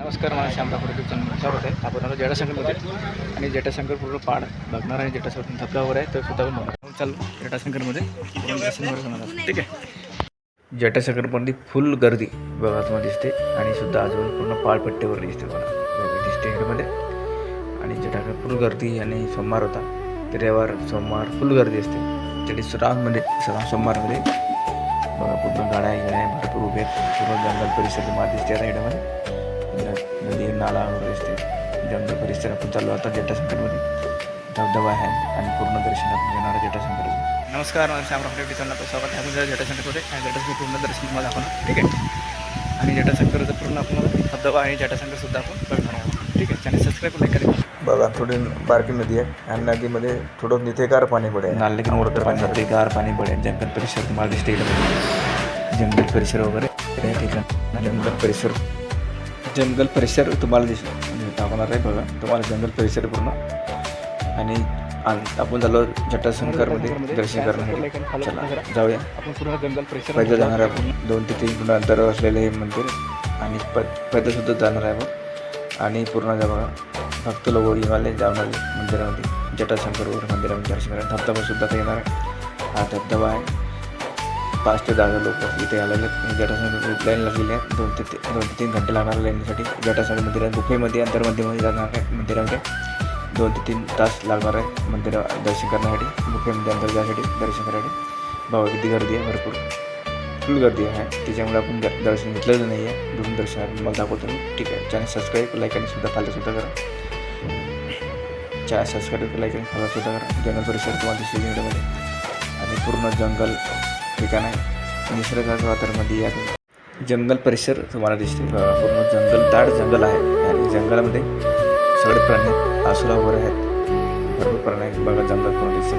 नमस्कार, मला Shyamrao YouTube channel स्वागत आहे. आपण आलो जटाशंकरमध्ये आणि जटाशंकर पूर्ण पाड बघणार आहे. जटाशंकर धबधबावर आहे तर सुद्धा पण बघणार चालू जटाशंकरमध्ये दर्शन वगैरे होणार आहे. ठीक आहे. जटाशंकरमध्ये फुल गर्दी बघा तुम्हाला दिसते आणि सुद्धा आजूबाजू पूर्ण पाळपट्टीवर दिसते बघा दिसते इकडे आणि जटाशंकर फुल गर्दी आणि सोमवार होता तर रविवार सोमवार फुल गर्दी असते. तरी राममध्ये सोमवारमध्ये बघा पूर्ण गाड्या भरपूर उभे आहेत. पूर्ण जंगल परिसर तुम्हाला दिसते आता इकडे नदी नाला वगैरे दिसते. जंगल परिसर आपण चाललो आता जटाशंकरमध्ये धबधबा आहे आणि पूर्ण दर्शन आपण घेणार आहे जटाशंकरमध्ये. नमस्कार, मला श्यामराव यूट्यूब चॅनलचं स्वागत आहे. आपण जटाशंकरमध्ये आणि जटाशंकर पूर्ण दर्शन तुम्हाला आपण ठीक आहे. आणि जटाशंकरचं पूर्ण आपण धबधबा आणि जटाशंकरसुद्धा आपण बघणार आहोत. ठीक आहे. चॅनल सबस्क्राईब लाईक करा. बघा थोडी बारकी नदी आहे आणि नदीमध्ये थोडं निथेगार पाणी पडे नाले की मोडकर पाणी निथेगार पाणी पडे. जंगल परिसर तुम्हाला दिसते जंगल परिसर वगैरे त्या ठिकाणी जंगल परिसर तुम्हाला दाखवणार आहे. बघा तुम्हाला जंगल परिसर पूर्ण आणि आपण झालो जटाशंकरमध्ये दर्शन करण्यासाठी. चला जाऊया. आपण पूर्ण जंगल परिसर पैदल जाणार आहे. आपण 2 ते 3 किलोमीटर अंतरावर असलेले हे मंदिर आणि पैदलसुद्धा जाणार आहे आपण. आणि पूर्ण बघा भक्त लोक हिमालय जाऊन आले मंदिरामध्ये जटाशंकरवर मंदिरामध्ये दर्शन करा. धबधबासुद्धा ते येणार आहे. हा धबधबा आहे. 5 ते 10 लोक इथे आलेले जटाशंकर लाईन लागलेली आहे. 2 ते 3 घंटे लागणार लाईनसाठी. जटाशंकर मंदिरात गुफेमध्ये अंतर्मध्येमध्ये जाणार आहे. मंदिरामध्ये 2 ते 3 तास लागणार आहे मंदिर दर्शन करण्यासाठी. गुफेमध्ये अंतर जाण्यासाठी दर्शन करण्यासाठी. बघा किती गर्दी आहे. भरपूर फुल गर्दी आहे. त्याच्यामुळे आपण दर्शन घेतलेलं नाही आहे. दोन दर्शन मला दाखवतो मी. ठीक आहे. चॅनल सबस्क्राईब लाईक आणि सुद्धा फॉलोसुद्धा करा. चॅनल सबस्क्राईब लाईक आणि फॉलोसुद्धा करा. जंगल परिसर तुम्हाला दिसते व्हिडिओमध्ये आणि पूर्ण जंगल ठिकाण आहे. निसर्गाच्या वातावरणामध्ये या जंगल परिसर तुम्हाला दिसते. पूर्ण जंगल दाट जंगल आहे आणि जंगलामध्ये सगळे प्राणी आहेत. आसुरा वगैरे आहेत. भरपूर प्राणी आहेत. बघा जंगल पूर्ण दिसते.